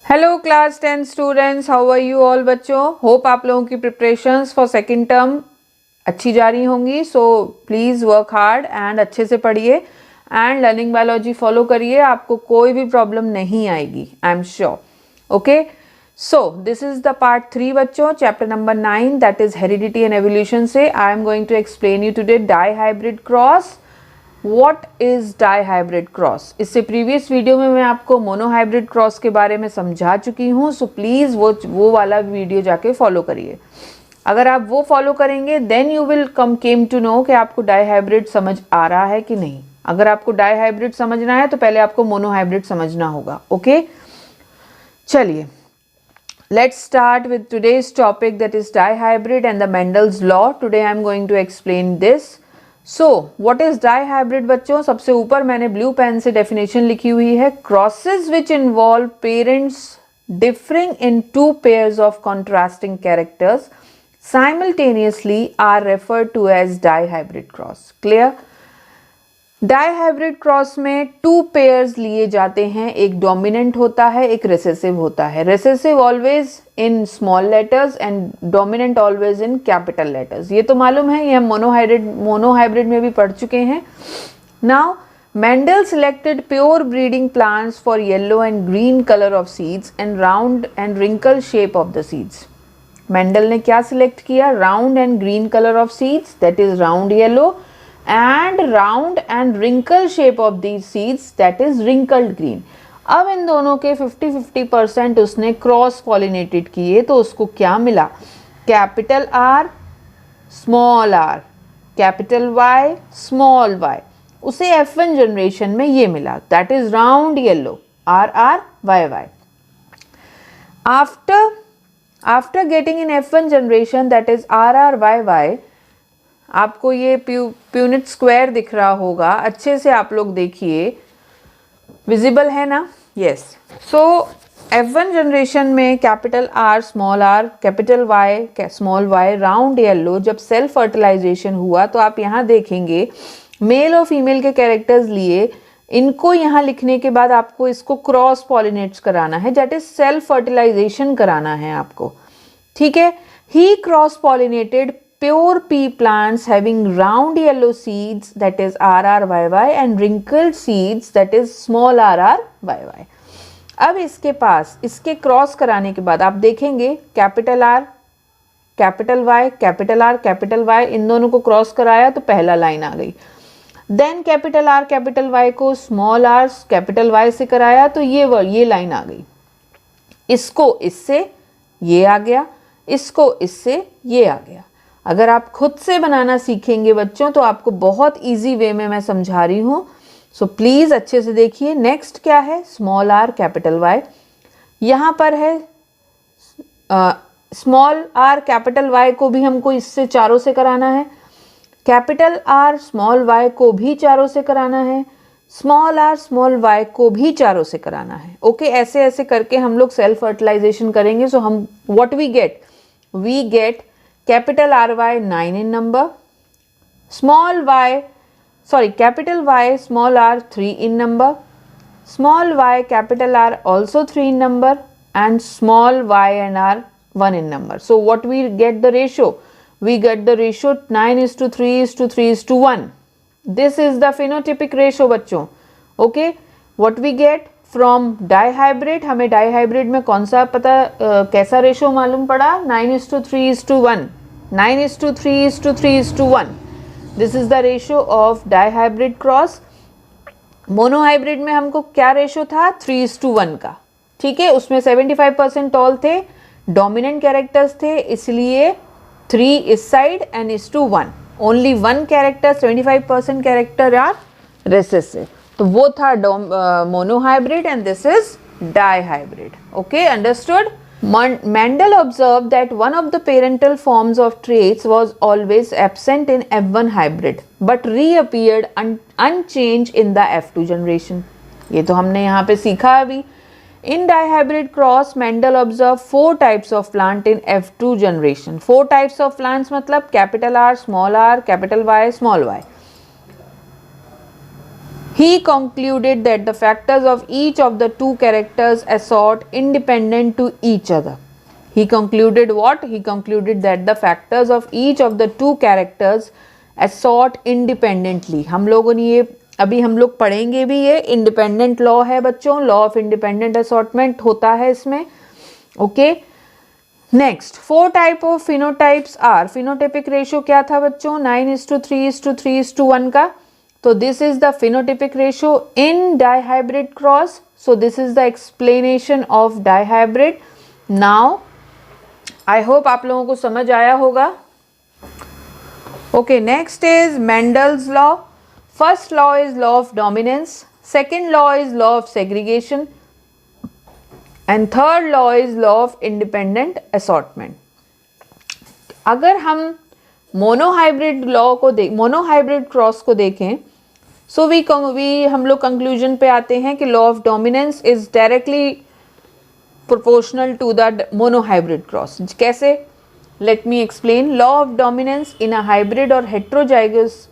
Hello class 10 students, how are you all बच्चों। होप आप लोगों की प्रिपरेशंस फॉर सेकंड टर्म अच्छी जा रही होंगी। So please work hard and अच्छे से पढ़िए एंड लर्निंग बायोलॉजी फॉलो करिए। आपको कोई भी प्रॉब्लम नहीं आएगी, I am sure. Okay, so this is the part 3 बच्चों, chapter number 9 that is heredity and evolution से I am going to explain you today dihybrid cross. What is डाईहाइब्रिड क्रॉस? इससे प्रीवियस वीडियो में मैं आपको मोनोहाइब्रिड क्रॉस के बारे में समझा चुकी हूँ। सो प्लीज़ वो वाला वीडियो जाके फॉलो करिए। अगर आप वो फॉलो करेंगे then you will came to know कि आपको डाईहाइब्रिड समझ आ रहा है कि नहीं। अगर आपको डाईहाइब्रिड समझना है तो पहले आपको मोनोहाइब्रिड समझना होगा। ओके, चलिए let's start with today's topic, that is dihybrid and the Mendel's law. Today I am going to explain this. So what is dihybrid बच्चों? सबसे ऊपर मैंने ब्लू पेन से डेफिनेशन लिखी हुई है, crosses which involve parents differing in two pairs of contrasting characters simultaneously are referred to as dihybrid cross. Clear? Dihybrid cross में two pairs लिए जाते हैं, एक डोमिनेंट होता है, एक रिसेसिव होता है। Recessive always in small letters and dominant always in capital letters. ये तो मालूम है, ये हम मोनोहाइब्रिड में भी पढ़ चुके हैं। Now Mendel selected pure breeding plants for yellow and green colour of seeds and round and wrinkle shape of the seeds. Mendel ने क्या सिलेक्ट किया? Round and green colour of seeds, that is round yellow, and round and wrinkle shape of these seeds, that is wrinkled green. अब इन दोनों के 50-50% उसने cross pollinated किए तो उसको क्या मिला? Capital R small R, capital Y small Y. उसे F1 जनरेशन में ये मिला, that is round yellow, R R Y Y. After getting in F1 generation, that is R R Y Y, आपको ये प्यूनिट स्क्वायर दिख रहा होगा, अच्छे से आप लोग देखिए, विजिबल है ना? यस। सो F1 जनरेशन में capital R small R, capital Y small Y, round yellow, जब सेल्फ फर्टिलाइजेशन हुआ तो आप यहाँ देखेंगे मेल और फीमेल के कैरेक्टर्स लिए, इनको यहाँ लिखने के बाद आपको इसको क्रॉस पॉलिनेट्स कराना है, दैट इज सेल्फ फर्टिलाइजेशन कराना है आपको। ठीक है, he cross pollinated pure pea plants having round yellow seeds, that is RRYY, and wrinkled seeds, that is small RRYY. अब इसके पास इसके क्रॉस कराने के बाद आप देखेंगे capital R capital Y, capital R capital Y, इन दोनों को क्रॉस कराया तो पहला लाइन आ गई। Then capital R capital Y को स्मॉल आर कैपिटल वाई से कराया तो ये लाइन आ गई। इसको इससे ये आ गया, इसको इससे ये आ गया। अगर आप खुद से बनाना सीखेंगे बच्चों तो आपको बहुत इजी वे में मैं समझा रही हूँ। सो प्लीज़ अच्छे से देखिए। नेक्स्ट क्या है? Small R capital Y. यहाँ पर है स्मॉल आर कैपिटल वाई को भी हमको इससे चारों से कराना है, कैपिटल आर स्मॉल वाई को भी चारों से कराना है, स्मॉल आर स्मॉल वाई को भी चारों से कराना है। ओके, ऐसे ऐसे करके हम लोग सेल्फ फर्टिलाइजेशन करेंगे। सो हम what we get capital RY 9 in number, capital Y small r 3 in number, small y capital R also 3 in number, and small y and r 1 in number. So what we get the ratio? We get the ratio 9:3:3:1. This is the phenotypic ratio बच्चों। Okay, what we get from dihybrid, हमें dihybrid में कौन सा कैसा ratio मालूम पड़ा? 9:3:1, 9:3:3:1। This is the ratio of dihybrid cross. Monohybrid में हमको क्या रेशो था? 3:1 का। ठीक है, उसमें 75% टॉल थे, डोमिनेंट कैरेक्टर्स थे, इसलिए 3 इस side and is to 1, only 1 character, 75% character are recessive. तो वो था monohybrid and this is dihybrid. Okay, understood? Mendel observed that one of the parental forms of traits was always absent in F1 hybrid but reappeared unchanged in the F2 generation. ये तो हमने यहाँ पे सीखा अभी। In dihybrid cross, Mendel observed 4 types of plant in F2 generation. 4 types of plants मतलब capital R, small r, capital Y, small y. He concluded that the factors of each of the two characters assort independent to each other. He concluded what? He concluded that the factors of each of the two characters assort independently. हम लोगों ने ये अभी हम लोग पढ़ेंगे भी, ये इंडिपेंडेंट लॉ है बच्चों, लॉ ऑफ इंडिपेंडेंट असॉर्टमेंट होता है इसमें. Okay, next 4 type of phenotypes are. Phenotypic ratio क्या था बच्चों? 9:3:3:1 का. So this is the phenotypic ratio in dihybrid cross. So this is the explanation of dihybrid. Now I hope आप लोगों को समझ आया होगा. Okay, next is Mendel's law. First law is law of dominance. Second law is law of segregation. And third law is law of independent assortment. अगर हम monohybrid law को monohybrid cross को देखें, सो वी हम लोग conclusion पे आते हैं कि law of dominance is directly proportional to the monohybrid cross. कैसे? Let me explain. Law of dominance in a hybrid और heterozygous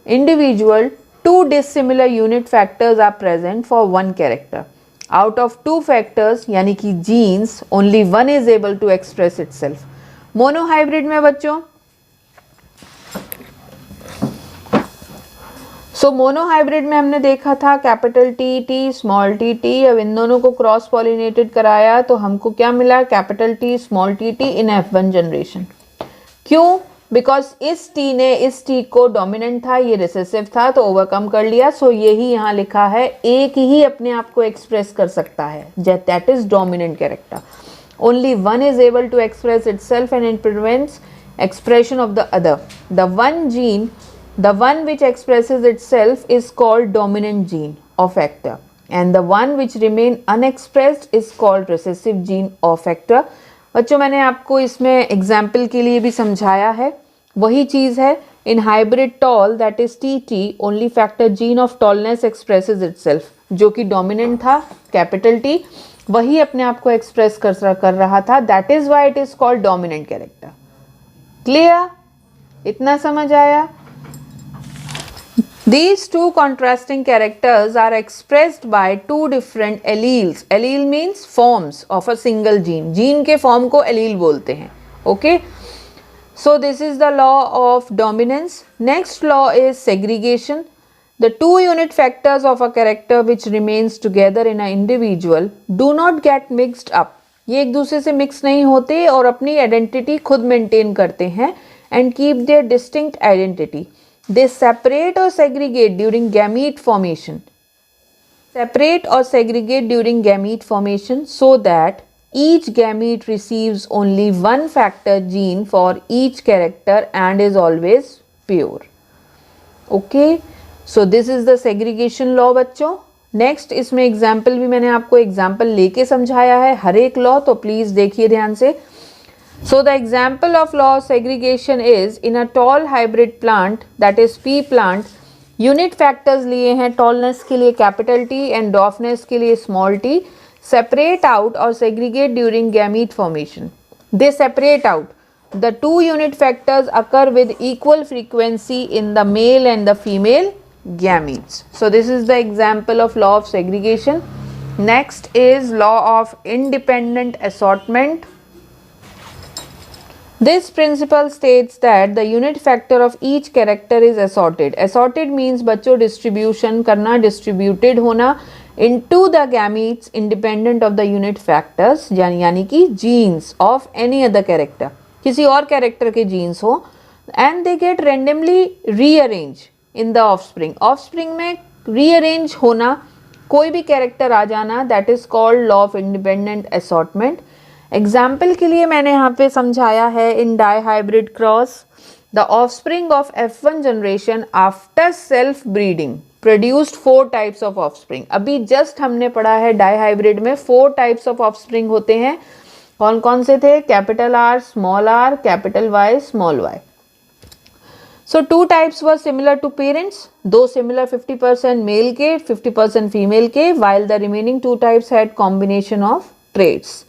individual, 2 dissimilar unit factors are present for 1 character. Out of 2 factors यानी कि genes, only 1 is able to express itself. Monohybrid में बच्चों, so monohybrid में हमने देखा था capital T T small T T. अब इन दोनों को क्रॉस पॉलिनेटेड कराया तो हमको क्या मिला? Capital T small T T in F1 generation. क्यों? बिकॉज इस टी ने इस टी को डोमिनेंट था, ये रिसेसिव था, तो ओवरकम कर लिया. सो यही यहाँ लिखा है, एक ही अपने आप को एक्सप्रेस कर सकता है, that is dominant character. Only 1 is able to express itself and it prevents expression of the other. The one which expresses itself is called dominant gene or factor, and the one which remain unexpressed is called recessive gene or factor. बच्चों मैंने आपको इसमें example के लिए भी समझाया है, वही चीज़ है. In hybrid tall that is TT, only factor gene of tallness expresses itself, जो कि डोमिनेंट था कैपिटल T, वही अपने आप को एक्सप्रेस कर रहा था. That is why it is called dominant character. Clear? इतना समझ आया? These two contrasting characters are expressed by 2 different alleles. Allele means forms of a single gene. Gene के form को allele बोलते हैं. Okay? So this is the law of dominance. Next law is segregation. The 2 unit factors of a character which remains together in an individual do not get mixed up. ये एक दूसरे से mix नहीं होते और अपनी आइडेंटिटी खुद maintain करते हैं and keep their distinct identity. They separate or segregate during gamete formation. So that each gamete receives only 1 factor gene for each character and is always pure. Okay, so this is the segregation law बच्चों. Next इसमें example भी मैंने आपको example लेके समझाया है हर एक law, तो प्लीज देखिए ध्यान से. So the example of law of segregation is in a tall hybrid plant, that is pea plant, unit factors लिए हैं tallness के लिए capital T and dwarfness के लिए small t, separate out or segregate during gamete formation. They separate out. The 2 unit factors occur with equal frequency in the male and the female gametes. So this is the example of law of segregation. Next is law of independent assortment. This principle states that the unit factor of each character is assorted. Assorted means बच्चों distribution करना, distributed होना into the gametes independent of the unit factors, यानी कि genes of any other character, किसी और character के genes हो, and they get randomly rearranged in the offspring. Offspring में rearrange होना, कोई भी character आ जाना, that is called law of independent assortment. Example के लिए मैंने यहाँ पे समझाया है in dihybrid cross, the offspring of F1 generation after self breeding produced 4 types of offspring. अभी जस्ट हमने पढ़ा है डाईहाइब्रिड में 4 टाइप्स ऑफ ऑफस्प्रिंग होते हैं. कौन कौन से थे? Capital R, small r, capital Y, small y. So 2 types were similar to parents, 2 similar 50% mail के 50% फीमेल के, while the remaining 2 types had combination of traits.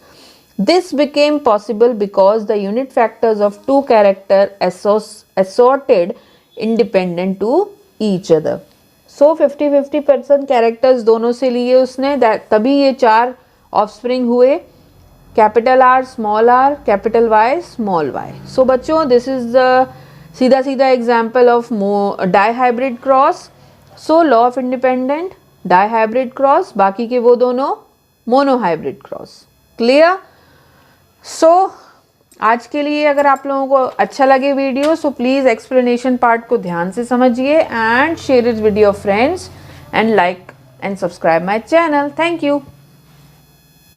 This became possible because the unit factors of 2 characters assorted independent to each other. So 50-50% characters दोनों से लिए उसने, तभी ये 4 offspring हुए, capital R small r, capital Y small y. So बच्चों this is the सीधा सीधा example of dihybrid cross. So law of independent, dihybrid cross, बाकी के वो दोनों monohybrid cross. Clear? So आज के लिए अगर आप लोगों को अच्छा लगे video, so please explanation part को ध्यान से समझिए and share it with your friends and like and subscribe my channel. Thank you.